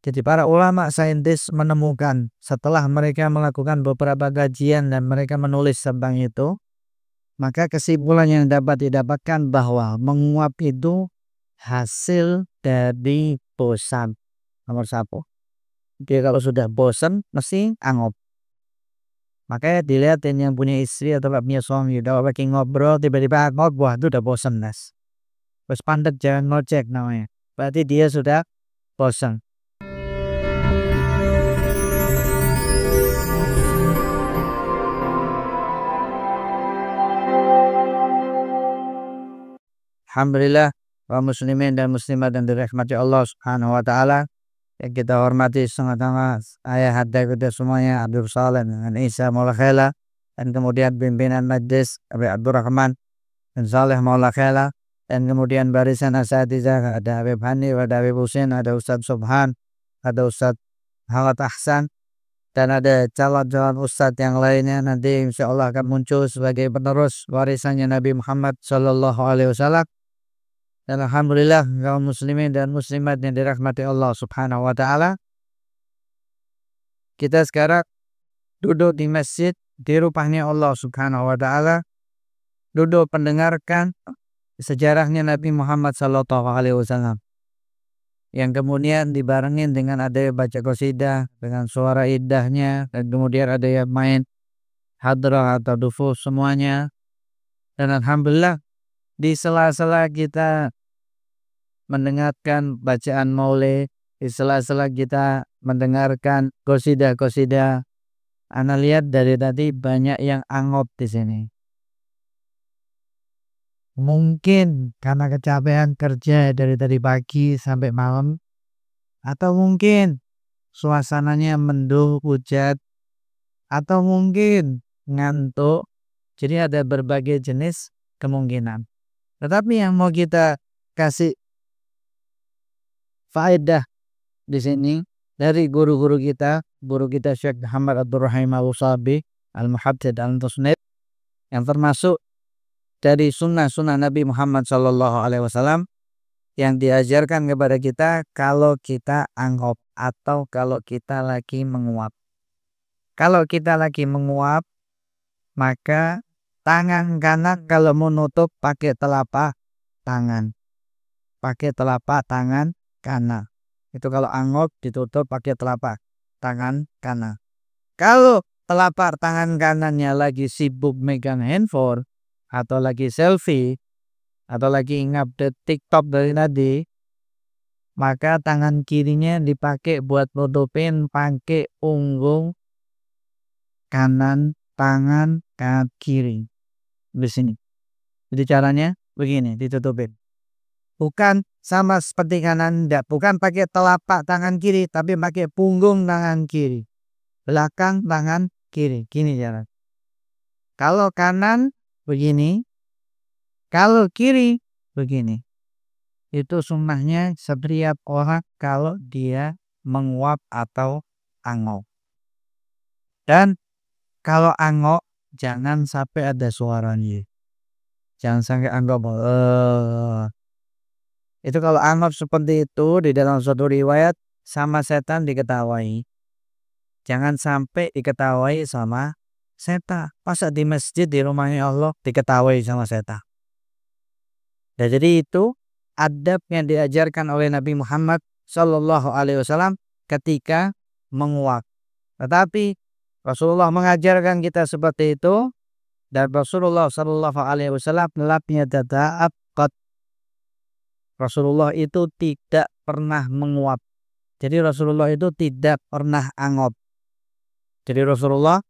Jadi para ulama saintis menemukan setelah mereka melakukan beberapa kajian dan mereka menulis tentang itu, maka kesimpulan yang dapat didapatkan bahwa menguap itu hasil dari bosan. Nomor satu. Dia kalau sudah bosan mesti angop. Makanya dilihatin yang punya istri atau punya suami udah lagi ngobrol tiba-tiba angop, wah itu udah bosan nas. Terus pandek jangan ngocek namanya. Berarti dia sudah bosan. Alhamdulillah kaum muslimin dan muslimat yang dirahmati Allah Subhanahu wa taala, yang kita hormati sama-sama ayah hadda kita semuanya Abdul Saleh dan Isa Maula Khela, dan kemudian pimpinan majlis Habib Abdurrahman dan Saleh Maula Khela, dan kemudian barisan asatizah ada Habib Hanif, ada Habib Husin, ada Ustadz Subhan, ada Ustadz Hawat Ahsan, dan ada calon-calon ustadz yang lainnya nanti insya Allah akan muncul sebagai penerus warisannya Nabi Muhammad Sallallahu Alaihi Wasallam. Dan alhamdulillah kaum muslimin dan muslimat yang dirahmati Allah Subhanahu wa taala, kita sekarang duduk di masjid di rumahnya Allah Subhanahu wa taala, duduk mendengarkan sejarahnya Nabi Muhammad Sallallahu Alaihi Wasallam, yang kemudian dibarengin dengan ada yang baca qasidah dengan suara indahnya, dan kemudian ada yang main hadrah atau dufus semuanya. Dan alhamdulillah di sela-sela kita mendengarkan bacaan maulid, di sela-sela kita mendengarkan qasidah-qasidah, ana lihat dari tadi banyak yang angop di sini. Mungkin karena kecapean kerja dari tadi pagi sampai malam, atau mungkin suasananya mendung hujan, atau mungkin ngantuk. Jadi ada berbagai jenis kemungkinan. Tetapi yang mau kita kasih faedah di sini dari guru kita Syekh Muhammad Abdurrahim Al-Usabi Al-Muhaddits Al-Musnid, yang termasuk dari sunnah-sunnah Nabi Muhammad Sallallahu Alaihi Wasallam yang diajarkan kepada kita kalau kita angop atau kalau kita lagi menguap. Kalau kita lagi menguap, maka tangan kanan kalau mau nutup pakai telapak tangan. Pakai telapak tangan kanan. Itu kalau angop ditutup pakai telapak tangan kanan. Kalau telapak tangan kanannya lagi sibuk megang handphone, atau lagi selfie, atau lagi ngupdate TikTok dari tadi, maka tangan kirinya dipakai buat nutupin pakai punggung kanan tangan kiri di sini. Jadi caranya begini, ditutupin. Bukan sama seperti kanan, bukan pakai telapak tangan kiri, tapi pakai punggung tangan kiri, belakang tangan kiri. Gini cara. Kalau kanan begini, kalau kiri begini. Itu sunnahnya setiap orang kalau dia menguap atau angop. Dan kalau angop jangan sampai ada suaranya. Jangan sampai angop. Itu kalau angop seperti itu di dalam suatu riwayat sama setan diketawai. Jangan sampai diketawai sama setan. Masa di masjid di rumahnya Allah diketawai sama setan. Dan jadi itu adab yang diajarkan oleh Nabi Muhammad Sallallahu Alaihi Wasallam ketika menguap. Tetapi Rasulullah mengajarkan kita seperti itu, dan Rasulullah Sallallahu Alaihi Wasallam lam yatada'ab. Rasulullah itu tidak pernah menguap. Jadi Rasulullah itu tidak pernah angop. Jadi Rasulullah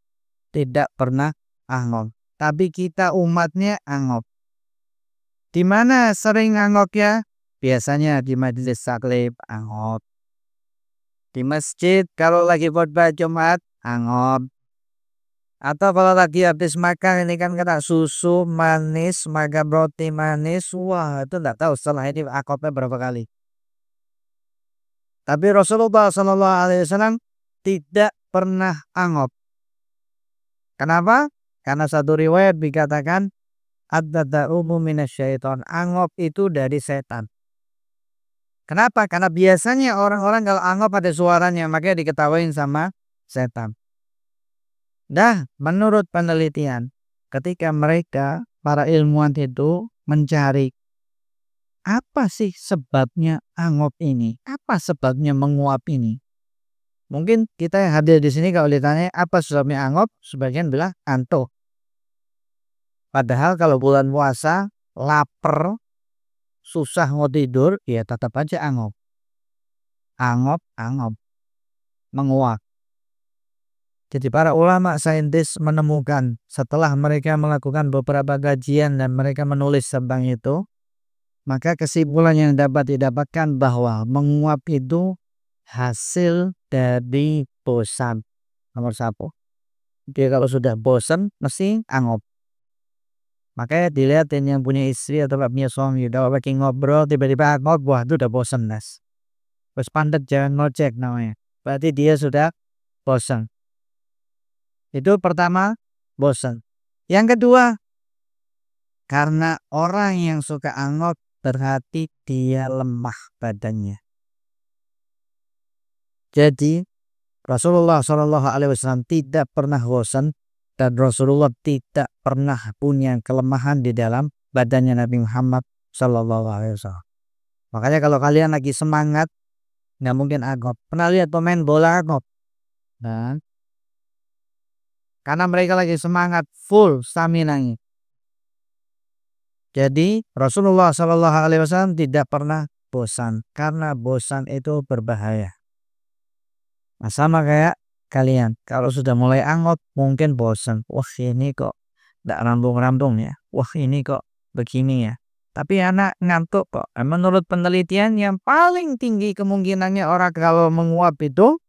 tidak pernah angop. Tapi kita umatnya angop. Di mana sering angopnya? Biasanya di majelis taklif angop. Di masjid kalau lagi khutbah Jumat angop. Atau kalau lagi habis makan ini kan kena susu manis, makan roti manis, wah itu enggak tahu setelah ini angopnya berapa kali. Tapi Rasulullah Sallallahu Alaihi Wasallam tidak pernah angop. Kenapa? Karena satu riwayat dikatakan ad-dada'umu minasyaiton, angop itu dari setan. Kenapa? Karena biasanya orang-orang kalau anggap ada suaranya makanya diketawain sama setan. Dah, menurut penelitian, ketika mereka para ilmuwan itu mencari apa sih sebabnya angop ini? Apa sebabnya menguap ini? Mungkin kita yang hadir di sini kalau ditanya apa sebabnya angop, sebagian bilang antuk. Padahal kalau bulan puasa, lapar, susah mau tidur, ya tetap aja angop. Angop, menguap. Jadi para ulama saintis menemukan setelah mereka melakukan beberapa kajian dan mereka menulis tentang itu, maka kesimpulan yang dapat didapatkan bahwa menguap itu hasil dari bosan. Nomor satu. Dia kalau sudah bosan mesti angop. Makanya dilihatin yang punya istri atau punya suami udah lagi ngobrol tiba-tiba angop, wah itu udah bosan nas. Terus pandet jangan ngocek namanya. Berarti dia sudah bosan. Itu pertama, bosan. Yang kedua, karena orang yang suka angop berarti dia lemah badannya. Jadi Rasulullah SAW tidak pernah bosan dan Rasulullah tidak pernah punya kelemahan di dalam badannya Nabi Muhammad SAW. Makanya kalau kalian lagi semangat, nggak mungkin angop. Pernah lihat pemain bola angop? Nah, karena mereka lagi semangat, full stamina-nya. Jadi Rasulullah SAW tidak pernah bosan karena bosan itu berbahaya. Nah, sama kayak kalian, kalau sudah mulai angop mungkin bosan. Wah ini kok tidak rampung-rampung ya. Wah ini kok begini ya. Tapi anak ngantuk kok. Menurut penelitian yang paling tinggi kemungkinannya orang kalau menguap itu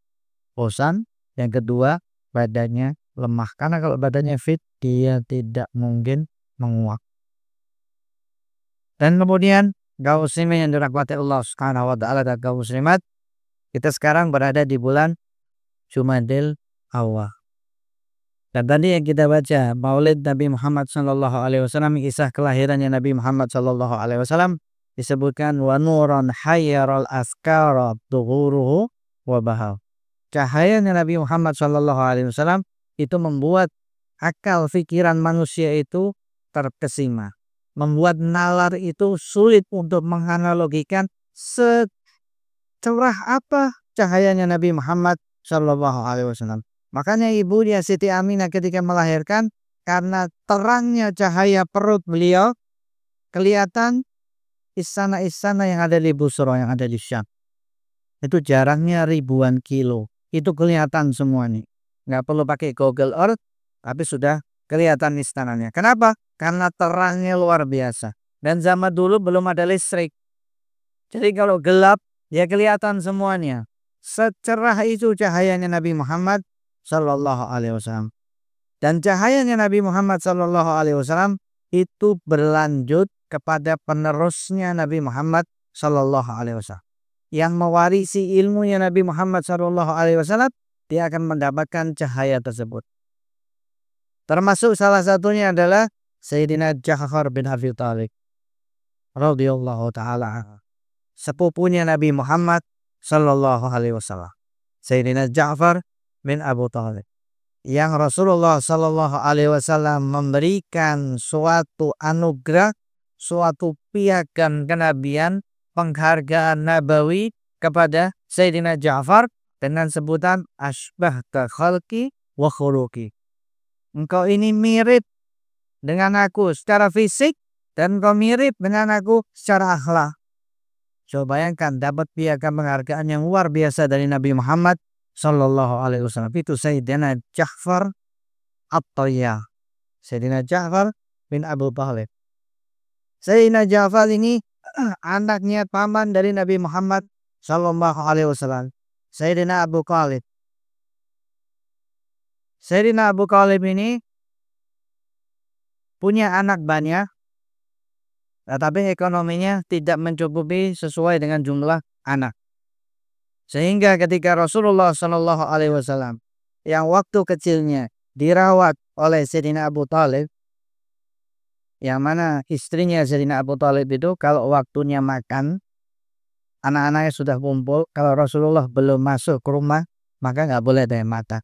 bosan. Yang kedua badannya lemah. Karena kalau badannya fit dia tidak mungkin menguap. Dan kemudian kaum muslimin yang dirahmati Allah Subhanahu wa taala dan kaum muslimat, kita sekarang berada di bulan Jumadil Awal. Dan tadi yang kita baca Maulid Nabi Muhammad sallallahu alaihi wasallam, kisah kelahirannya Nabi Muhammad sallallahu alaihi wasallam disebutkan wa nuran hayyaral askara tuhuruhu wa bahal. Cahayanya Nabi Muhammad sallallahu alaihi wasallam itu membuat akal pikiran manusia itu terkesima. Membuat nalar itu sulit untuk menganalogikan secerah apa cahayanya Nabi Muhammad Shallallahu Alaihi Wasallam. Makanya ibunya Siti Aminah ketika melahirkan, karena terangnya cahaya perut beliau kelihatan istana-istana yang ada di Busra, yang ada di Syam. Itu jaraknya ribuan kilo. Itu kelihatan semua nih. Nggak perlu pakai Google Earth, tapi sudah kelihatan istananya. Kenapa? Karena terangnya luar biasa. Dan zaman dulu belum ada listrik. Jadi kalau gelap, ya kelihatan semuanya. Secerah itu cahayanya Nabi Muhammad Sallallahu Alaihi Wasallam. Dan cahayanya Nabi Muhammad Sallallahu Alaihi Wasallam itu berlanjut kepada penerusnya Nabi Muhammad Sallallahu Alaihi Wasallam. Yang mewarisi ilmunya Nabi Muhammad Sallallahu Alaihi Wasallam, dia akan mendapatkan cahaya tersebut. Termasuk salah satunya adalah Sayyidina Ja'far bin Abi Thalib radhiyallahu taala, sepupunya Nabi Muhammad sallallahu alaihi wasallam. Sayyidina Ja'far bin Abu Thalib yang Rasulullah sallallahu alaihi wasallam memberikan suatu anugerah, suatu piagam kenabian, penghargaan nabawi kepada Sayyidina Ja'far dengan sebutan asbahta khalqi wa khuluqi. Engkau ini mirip dengan aku secara fisik dan engkau mirip dengan aku secara akhlak. Coba bayangkan dapat piagam penghargaan yang luar biasa dari Nabi Muhammad Sallallahu Alaihi Wasallam. Itu Sayyidina Ja'far At-Tayyar, Sayyidina Ja'far bin Abu Thalib. Sayyidina Ja'far ini anaknya paman dari Nabi Muhammad Sallallahu Alaihi Wasallam, Sayyidina Abu Thalib. Sayyidina Abu Thalib ini punya anak banyak, tetapi ekonominya tidak mencukupi sesuai dengan jumlah anak. Sehingga ketika Rasulullah Shallallahu Alaihi Wasallam yang waktu kecilnya dirawat oleh Sayyidina Abu Thalib, yang mana istrinya Sayyidina Abu Thalib itu kalau waktunya makan anak-anaknya sudah kumpul, kalau Rasulullah belum masuk ke rumah, maka nggak boleh ada yang makan.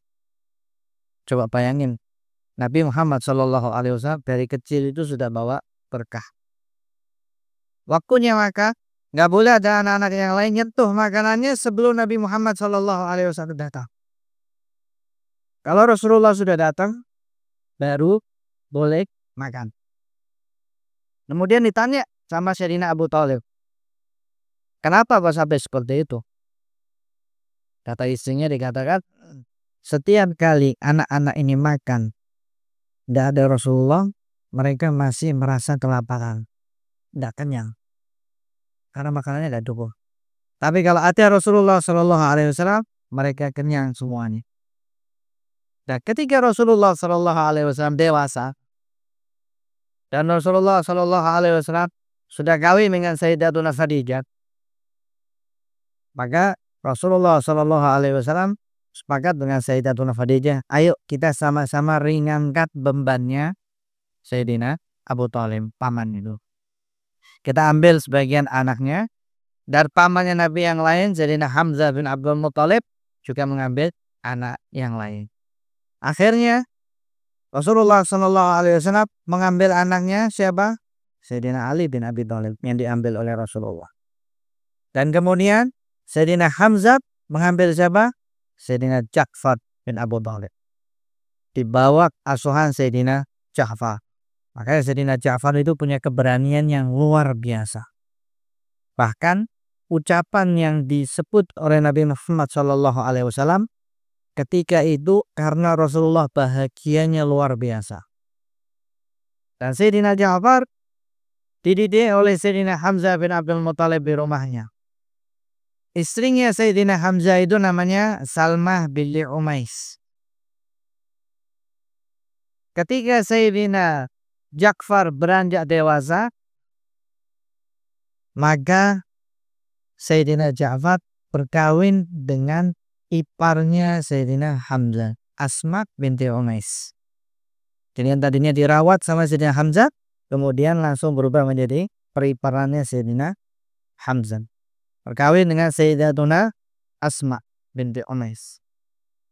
Coba bayangin, Nabi Muhammad SAW dari kecil itu sudah bawa berkah. Waktunya maka nggak boleh ada anak-anak yang lain nyentuh makanannya sebelum Nabi Muhammad SAW datang. Kalau Rasulullah sudah datang, baru boleh makan. Kemudian ditanya sama Sayyidina Abu Thalib, kenapa kok sampai seperti itu? Kata istrinya, dikatakan setiap kali anak-anak ini makan, tidak ada Rasulullah, mereka masih merasa kelaparan, tidak kenyang, karena makanannya tidak cukup. Tapi kalau ada Rasulullah SAW, mereka kenyang semuanya. Dan ketika Rasulullah SAW dewasa, dan Rasulullah SAW sudah kawin dengan Sayyidatuna Khadijah, maka Rasulullah SAW sepakat dengan Sayyidatuna Khadijah, ayo kita sama-sama ringankan bebannya Sayyidina Abu Thalib, paman itu. Kita ambil sebagian anaknya, dan pamannya Nabi yang lain, Sayyidina Hamzah bin Abdul Muttalib, juga mengambil anak yang lain. Akhirnya Rasulullah SAW mengambil anaknya siapa? Sayyidina Ali bin Abi Thalib, yang diambil oleh Rasulullah. Dan kemudian Sayyidina Hamzah mengambil siapa? Sayyidina Ja'far bin Abu Thalib, di bawah asuhan Sayyidina Ja'far. Makanya Sayyidina Ja'far itu punya keberanian yang luar biasa. Bahkan ucapan yang disebut oleh Nabi Muhammad SAW ketika itu karena Rasulullah bahagianya luar biasa. Dan Sayyidina Ja'far dididik oleh Sayyidina Hamzah bin Abdul Muttalib di rumahnya. Istrinya Sayyidina Hamzah itu namanya Salmah binti Umais. Ketika Sayyidina Ja'far beranjak dewasa, maka Sayyidina Ja'far berkawin dengan iparnya Sayyidina Hamzah, Asma binti Umais. Jadi yang tadinya dirawat sama Sayyidina Hamzah, kemudian langsung berubah menjadi periparannya Sayyidina Hamzah. Berkawin dengan Sayyidatuna Asma binti Umais.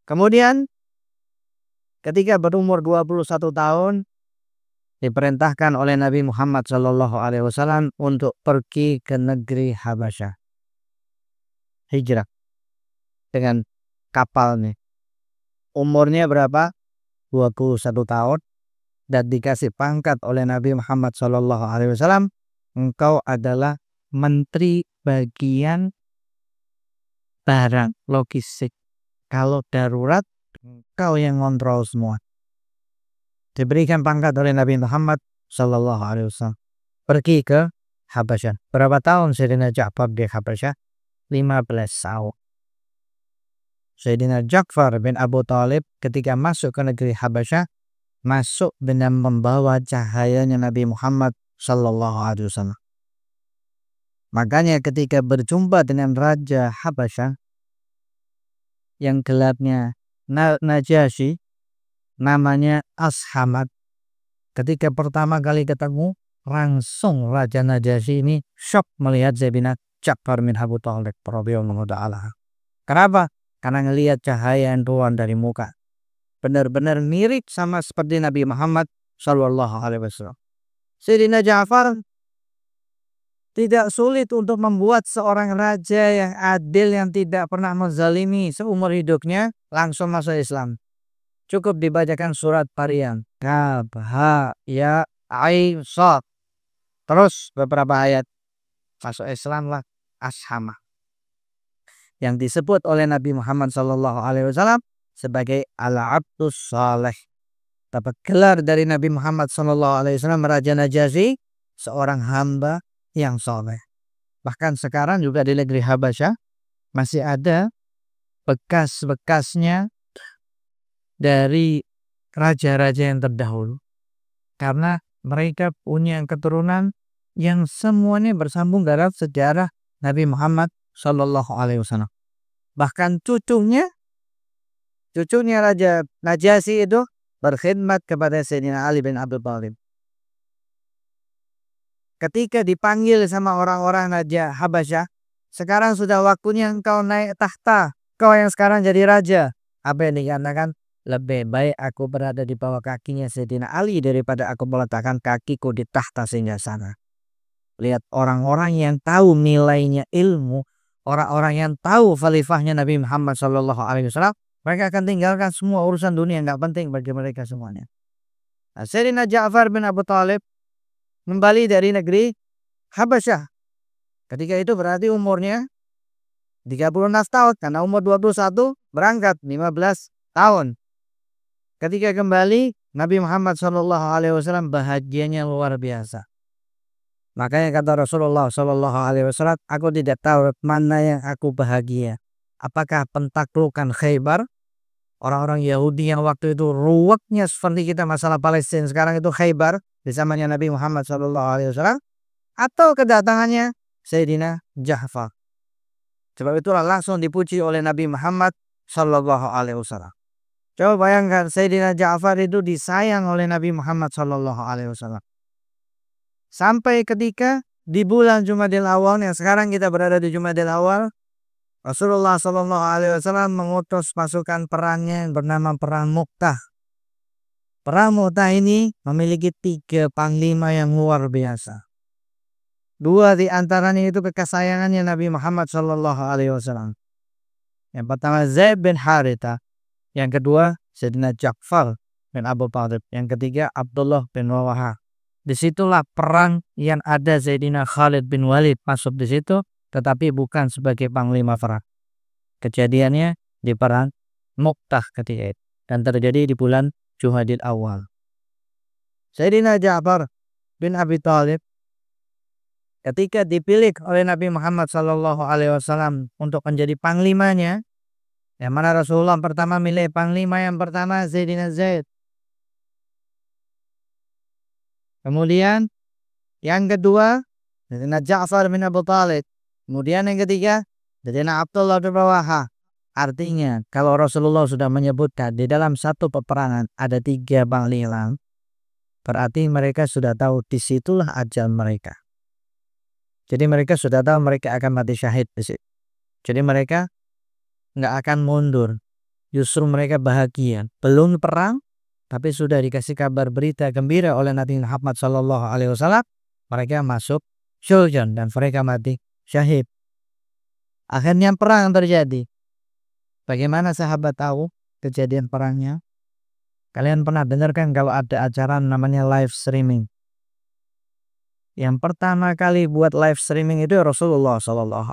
Kemudian ketika berumur 21 tahun, diperintahkan oleh Nabi Muhammad SAW untuk pergi ke negeri Habasyah. Hijrah dengan kapalnya. Umurnya berapa? 21 tahun. Dan dikasih pangkat oleh Nabi Muhammad SAW, engkau adalah menteri bagian barang logistik. Kalau darurat, engkau yang ngontrol semua. Diberikan pangkat oleh Nabi Muhammad SAW. Pergi ke Habasyah. Berapa tahun Sayyidina Ja'far di Habasyah? 15 tahun. Sayyidina Ja'far bin Abu Thalib ketika masuk ke negeri Habasyah, masuk dengan membawa cahayanya Nabi Muhammad SAW. Makanya ketika berjumpa dengan Raja Habasyah yang gelapnya Najasyi, namanya Ashamat, ketika pertama kali ketemu, langsung Raja Najasyi ini shock melihat Sayyidina Ja'far bin Abu Thalib radhiyallahu ta'ala. Kenapa? Karena ngelihat cahaya yang keluar dari muka, benar-benar mirip sama seperti Nabi Muhammad SAW. Sayyidina Ja'far tidak sulit untuk membuat seorang raja yang adil, yang tidak pernah menzalimi seumur hidupnya, langsung masuk Islam. Cukup dibacakan surat Maryam, Kaf, Ha, Ya, Ain, Shad, terus beberapa ayat, masuk Islam lah Ashamah, yang disebut oleh Nabi Muhammad SAW sebagai Al-Abdus Saleh. Dapat gelar dari Nabi Muhammad SAW, Raja Najasyi, seorang hamba yang soleh. Bahkan sekarang juga di negeri Habasyah masih ada bekas-bekasnya dari raja-raja yang terdahulu, karena mereka punya keturunan yang semuanya bersambung dalam sejarah Nabi Muhammad SAW. Bahkan cucunya Raja Najasyi itu berkhidmat kepada Sayyidina Ali bin Abi Thalib. Ketika dipanggil sama orang-orang Raja Habasyah, sekarang sudah waktunya engkau naik tahta. Kau yang sekarang jadi raja. Apa yang dikatakan? Lebih baik aku berada di bawah kakinya Sayyidina Ali daripada aku meletakkan kakiku di tahta singgasana. Lihat orang-orang yang tahu nilainya ilmu, orang-orang yang tahu khalifahnya Nabi Muhammad SAW, mereka akan tinggalkan semua urusan dunia yang nggak penting bagi mereka semuanya. Nah, Sayyidina Ja'far bin Abu Thalib kembali dari negeri Habasyah. Ketika itu berarti umurnya 36 tahun, karena umur 21 berangkat 15 tahun. Ketika kembali, Nabi Muhammad SAW bahagianya luar biasa. Makanya kata Rasulullah SAW, aku tidak tahu mana yang aku bahagia. Apakah pentaklukan Khaybar, orang-orang Yahudi yang waktu itu ruwetnya seperti kita masalah Palestina sekarang itu Khaybar di zamannya Nabi Muhammad SAW, atau kedatangannya Sayyidina Ja'far. Sebab itulah langsung dipuji oleh Nabi Muhammad SAW. Coba bayangkan Sayyidina Ja'far itu disayang oleh Nabi Muhammad SAW. Sampai ketika di bulan Jumadil Awal yang sekarang kita berada di Jumadil Awal, Rasulullah SAW mengutus pasukan perangnya yang bernama Perang Mu'tah. Perang Mu'tah ini memiliki 3 panglima yang luar biasa. 2 di antaranya itu kesayangannya Nabi Muhammad SAW. Yang pertama Zaid bin Haritha. Yang kedua Sayyidina Ja'far bin Abu Thalib. Yang ketiga Abdullah bin Rawaha. Disitulah perang yang ada Sayyidina Khalid bin Walid masuk di situ, tetapi bukan sebagai panglima perang. Kejadiannya di perang Mu'tah ketika itu, dan terjadi di bulan Jumadil Awal. Sayyidina Ja'far bin Abi Thalib ketika dipilih oleh Nabi Muhammad SAW untuk menjadi panglimanya, yang mana Rasulullah pertama milih panglima yang pertama Sayyidina Zaid. Kemudian yang kedua Sayyidina Ja'far bin Abu Thalib. Kemudian yang ketiga Sayyidina Abdullah bin Rawaha. Artinya kalau Rasulullah sudah menyebutkan di dalam satu peperangan ada 3 panglima, berarti mereka sudah tahu disitulah ajal mereka. Jadi mereka sudah tahu mereka akan mati syahid di situ. Jadi mereka nggak akan mundur. Justru mereka bahagia. Belum perang, tapi sudah dikasih kabar berita gembira oleh Nabi Muhammad SAW. Mereka masuk surga dan mereka mati syahid. Akhirnya perang terjadi. Bagaimana sahabat tahu kejadian perangnya? Kalian pernah dengar kan kalau ada acara namanya live streaming? Yang pertama kali buat live streaming itu Rasulullah SAW.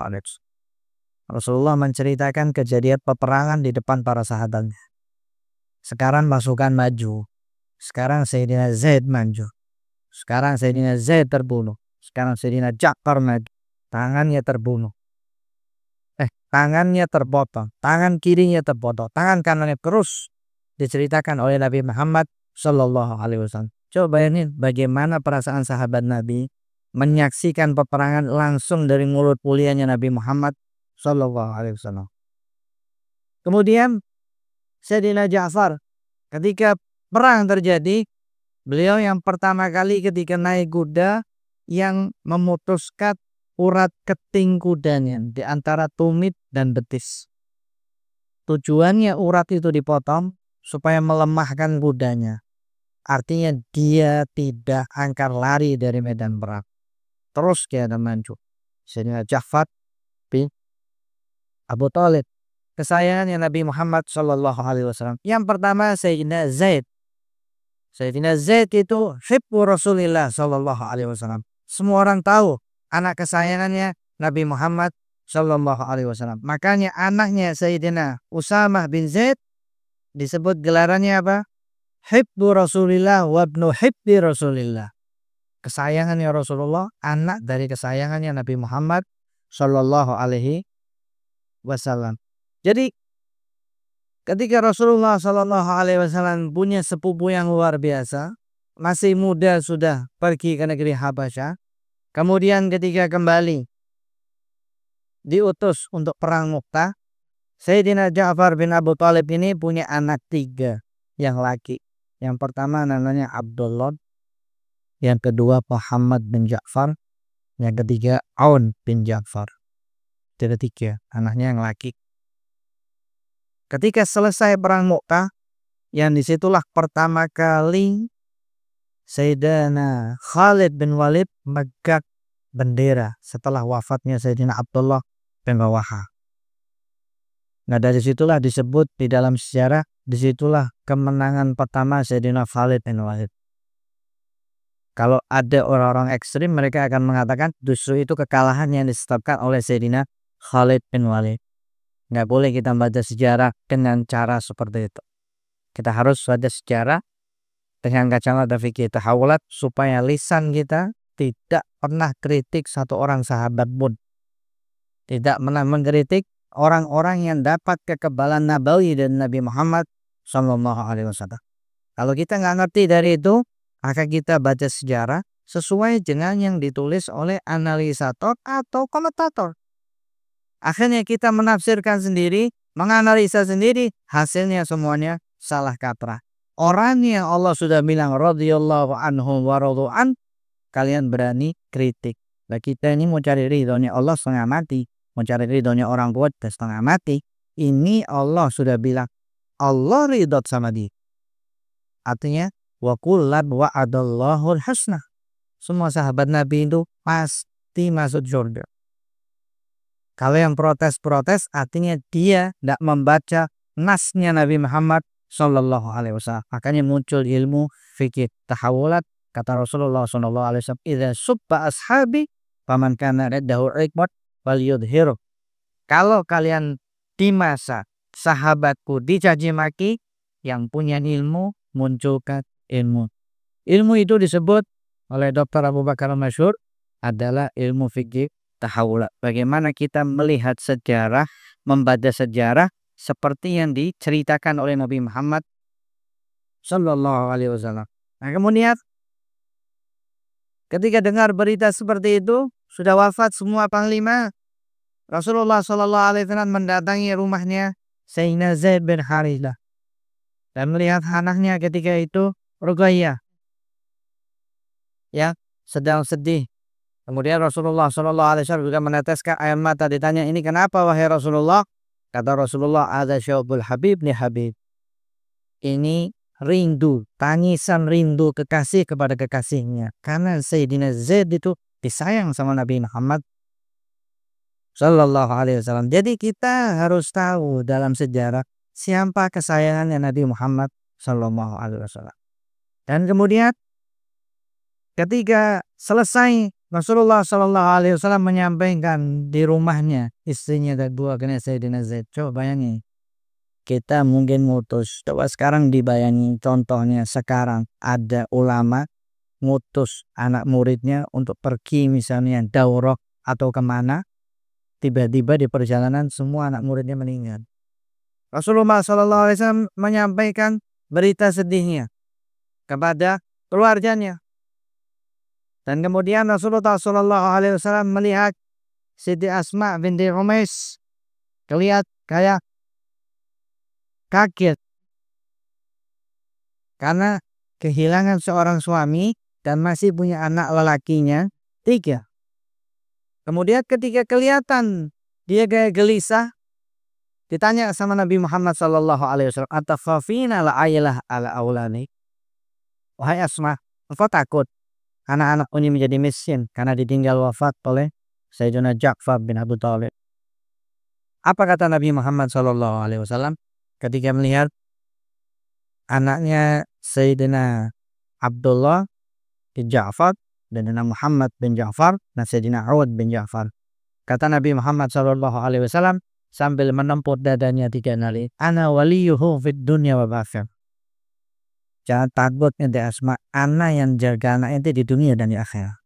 Rasulullah menceritakan kejadian peperangan di depan para sahabatnya. Sekarang pasukan maju. Sekarang Sayyidina Zaid maju. Sekarang Sayyidina Zaid terbunuh. Sekarang Sayyidina Ja'far maju. Tangannya terbunuh. Tangannya terpotong. Tangan kirinya terpotong. Tangan kanannya terus diceritakan oleh Nabi Muhammad SAW. Coba bayangin bagaimana perasaan sahabat Nabi menyaksikan peperangan langsung dari mulut mulianya Nabi Muhammad SAW. Kemudian Sayyidina Ja'far ketika perang terjadi, beliau yang pertama kali ketika naik kuda yang memutuskan urat keting kudanya di antara tumit dan betis. Tujuannya urat itu dipotong supaya melemahkan kudanya. Artinya dia tidak akan lari dari medan perang. Terus dia ada maju. Sayyidina Ja'far bin Abu Thalib, kesayangannya Nabi Muhammad SAW. Yang pertama Sayyidina Zaid. Sayyidina Zaid itu hibbu Rasulillah SAW. Semua orang tahu anak kesayangannya Nabi Muhammad SAW. Makanya anaknya Sayyidina Usamah bin Zaid disebut gelarannya apa? Hibbu Rasulillah wa ibnu hibbi Rasulillah. Kesayangannya Rasulullah, anak dari kesayangannya Nabi Muhammad SAW. Jadi ketika Rasulullah SAW punya sepupu yang luar biasa, masih muda sudah pergi ke negeri Habasyah. Kemudian ketika kembali diutus untuk perang Mu'tah, Sayyidina Ja'far bin Abu Thalib ini punya anak 3 yang laki. Yang pertama namanya Abdullah, yang kedua Muhammad bin Ja'far, yang ketiga Aun bin Ja'far. Ada 3 anaknya yang laki. Ketika selesai perang Mu'tah, yang disitulah pertama kali Sayyidina Khalid bin Walid megang bendera setelah wafatnya Sayyidina Abdullah bin Rawaha. Nah, dari situlah disebut di dalam sejarah, disitulah kemenangan pertama Sayyidina Khalid bin Walid. Kalau ada orang-orang ekstrim, mereka akan mengatakan justru itu kekalahan yang disebabkan oleh Sayyidina Khalid bin Walid. Nggak boleh kita baca sejarah dengan cara seperti itu. Kita harus baca sejarah dengan kacamata fikih tahawulat supaya lisan kita tidak pernah kritik satu orang sahabat pun. Tidak pernah mengkritik orang-orang yang dapat kekebalan nabawi dari Nabi Muhammad SAW. Kalau kita nggak ngerti dari itu, maka kita baca sejarah sesuai dengan yang ditulis oleh analisator atau komentator. Akhirnya kita menafsirkan sendiri, menganalisa sendiri, hasilnya semuanya salah kaprah. Orang yang Allah sudah bilang radhiyallahu anhum wa radu'an, kalian berani kritik. Nah, kita ini mau cari ridhonya Allah setengah mati, mau cari ridhonya orang tua setengah mati. Ini Allah sudah bilang, Allah ridho sama dia. Artinya wa kullan wa'adallahu al-husna. Semua sahabat Nabi itu pasti masuk surga. Kalau yang protes-protes artinya dia tidak membaca nasnya Nabi Muhammad Sallallahu Alaihi Wasallam. Makanya muncul ilmu fikih tahawulat. Kata Rasulullah Sallallahu Alaihi Wasallam, "Idza subba ashabi, faman kana raddahu ikmat wal yudhiru." Kalau kalian di masa sahabatku dicaci maki, yang punya ilmu munculkan ilmu. Ilmu itu disebut oleh Dr. Abu Bakar Masyhur adalah ilmu fikih tahawulat. Bagaimana kita melihat sejarah, membaca sejarah seperti yang diceritakan oleh Nabi Muhammad Sallallahu Alaihi Wasallam. Nah, kemudian ketika dengar berita seperti itu, sudah wafat semua panglima, Rasulullah Sallallahu Alaihi Wasallam mendatangi rumahnya Sayyidina Zaid bin Harithah dan melihat anaknya ketika itu Ruqayyah yang sedang sedih. Kemudian Rasulullah Sallallahu Alaihi Wasallam juga meneteskan air mata. Ditanya, ini kenapa wahai Rasulullah? Kata Rasulullah, ada syauqul habib ni habib. Ini rindu, tangisan rindu kekasih kepada kekasihnya. Karena Sayyidina Zaid itu disayang sama Nabi Muhammad Sallallahu Alaihi Wasallam. Jadi kita harus tahu dalam sejarah siapa kesayangannya Nabi Muhammad Sallallahu Alaihi Wasallam. Dan kemudian ketika selesai, Rasulullah Sallallahu Alaihi Wasallam menyampaikan di rumahnya istrinya kedua kena Sayyidina Zaid. Coba bayangin, kita mungkin ngutus. Coba sekarang dibayangin, contohnya sekarang ada ulama ngutus anak muridnya untuk pergi misalnya daurah atau kemana, tiba-tiba di perjalanan semua anak muridnya meninggal. Rasulullah Sallallahu Alaihi Wasallam menyampaikan berita sedihnya kepada keluarganya. Dan kemudian Rasulullah Sallallahu Alaihi Wasallam melihat Siti Asma binti Umais, kelihatan kayak kaget karena kehilangan seorang suami dan masih punya anak lelakinya 3. Kemudian ketika kelihatan dia kayak gelisah, ditanya sama Nabi Muhammad Sallallahu Alaihi Wasallam, "Atakhafina la ayalah ala aulani?" Wahai Asma, engkau takut anak-anak ini menjadi miskin karena ditinggal wafat oleh Sayyidina Ja'far bin Abu Thalib. Apa kata Nabi Muhammad Sallallahu Alaihi Wasallam ketika melihat anaknya Sayyidina Abdullah bin Ja'far dan Sayyidina Muhammad bin Ja'far dan Sayyidina Uwad bin Ja'far? Kata Nabi Muhammad Sallallahu Alaihi Wasallam sambil menempur dadanya 3 kali, "Ana waliyuhu fid dunya wa ba'akhir." Jangan takut ente Asma, anak yang jaga anak ente di dunia dan di akhirat.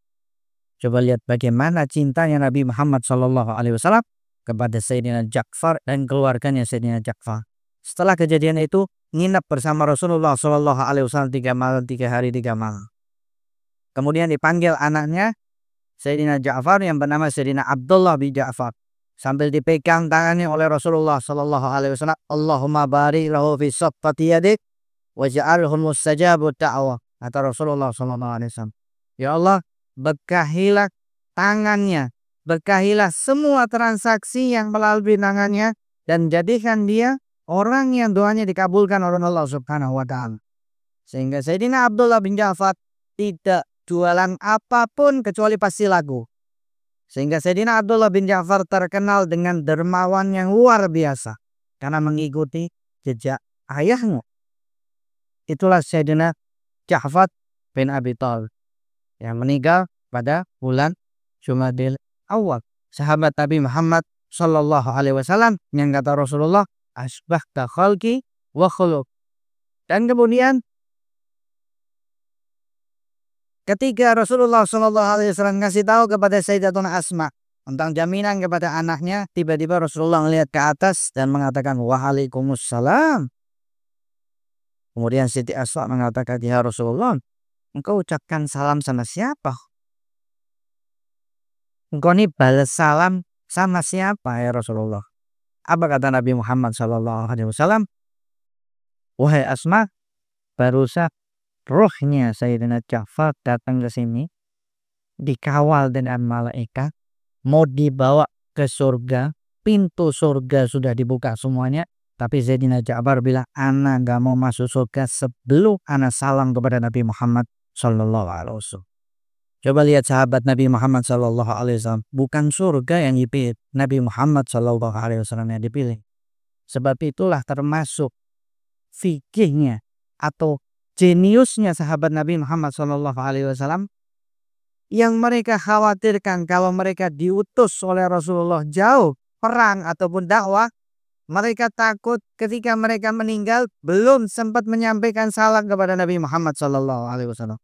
Coba lihat bagaimana cintanya Nabi Muhammad Sallallahu Alaihi Wasallam kepada Sayyidina Ja'far dan keluarganya Sayyidina Ja'far. Setelah kejadian itu, nginap bersama Rasulullah Sallallahu Alaihi Wasallam 3 malam 3 hari 3 malam. Kemudian dipanggil anaknya Sayyidina Ja'far yang bernama Sayyidina Abdullah bin Ja'far, sambil dipegang tangannya oleh Rasulullah Sallallahu Alaihi Wasallam. Allahumma barik lahu fi saffati yadik waj'alhu mustajabu da'wah. Kata Rasulullah Sallallahu Alaihi Wasallam, ya Allah, berkahilah tangannya berkahilah semua transaksi yang melalui tangannya dan jadikan dia orang yang doanya dikabulkan oleh Allah Subhanahu wa taala. Sehingga Sayyidina Abdullah bin Ja'far tidak jualan apapun kecuali pasti laku. Sehingga Sayyidina Abdullah bin Ja'far terkenal dengan dermawan yang luar biasa karena mengikuti jejak ayahnya. Itulah Sayyidina Ja'far bin Abi Thalib yang meninggal pada bulan Jumadil Awal. Sahabat Nabi Muhammad sallallahu alaihi wasallam yang kata Rasulullah, asbahta khalqi wa khuluq. Dan kemudian ketika Rasulullah sallallahu alaihi wasallam ngasih tahu kepada Sayyidatuna Asma tentang jaminan kepada anaknya, tiba-tiba Rasulullah melihat ke atas dan mengatakan waalaikumsalam. Kemudian Siti Asma mengatakan, ya Rasulullah, engkau ucapkan salam sama siapa? Engkau ini balas salam sama siapa ya Rasulullah? Apa kata Nabi Muhammad sallallahu alaihi wasallam? Wahai Asma, barusan rohnya Sayyidina Ja'far datang ke sini, dikawal dengan malaikat, mau dibawa ke surga, pintu surga sudah dibuka semuanya, tapi Sayyidina Ja'far bilang, ana gak mau masuk surga sebelum ana salam kepada Nabi Muhammad sallallahu alaihi wasallam. Coba lihat sahabat Nabi Muhammad sallallahu alaihi wasallam, bukan surga yang dipilih, Nabi Muhammad sallallahu alaihi wasallam yang dipilih. Sebab itulah termasuk fikihnya atau jeniusnya sahabat Nabi Muhammad sallallahu alaihi wasallam yang mereka khawatirkan kalau mereka diutus oleh Rasulullah jauh perang ataupun dakwah, mereka takut ketika mereka meninggal belum sempat menyampaikan salam kepada Nabi Muhammad sallallahu alaihi wasallam.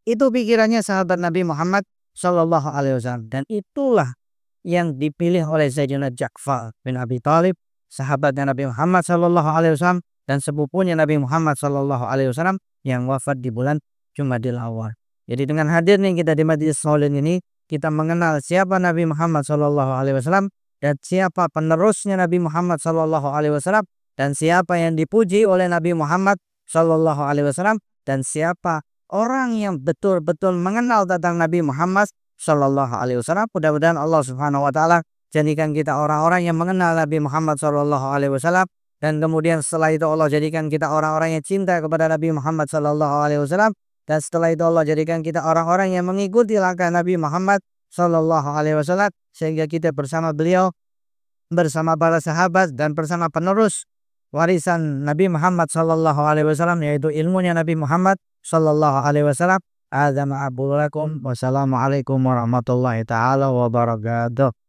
Itu pikirannya sahabat Nabi Muhammad sallallahu alaihi wasallam, dan itulah yang dipilih oleh Sayyidina Ja'far bin Abi Thalib, sahabatnya Nabi Muhammad sallallahu alaihi wasallam dan sepupunya Nabi Muhammad sallallahu alaihi wasallam yang wafat di bulan Jumadil Awal. Jadi dengan hadirnya kita di Majelis Maulid ini, kita mengenal siapa Nabi Muhammad sallallahu alaihi wasallam dan siapa penerusnya Nabi Muhammad sallallahu alaihi wasallam dan siapa yang dipuji oleh Nabi Muhammad sallallahu alaihi wasallam dan siapa orang yang betul-betul mengenal tentang Nabi Muhammad sallallahu alaihi wasallam. Mudah-mudahan Allah Subhanahu wa taala jadikan kita orang-orang yang mengenal Nabi Muhammad sallallahu alaihi wasallam, dan kemudian setelah itu Allah jadikan kita orang-orang yang cinta kepada Nabi Muhammad sallallahu alaihi wasallam, dan setelah itu Allah jadikan kita orang-orang yang mengikuti langkah Nabi Muhammad sallallahu alaihi wasallam, sehingga kita bersama beliau, bersama para sahabat dan bersama penerus warisan Nabi Muhammad sallallahu alaihi wasallam, yaitu ilmunya Nabi Muhammad sallallahu alaihi wasallam. Wassalamualaikum warahmatullahi taala wabarakatuh.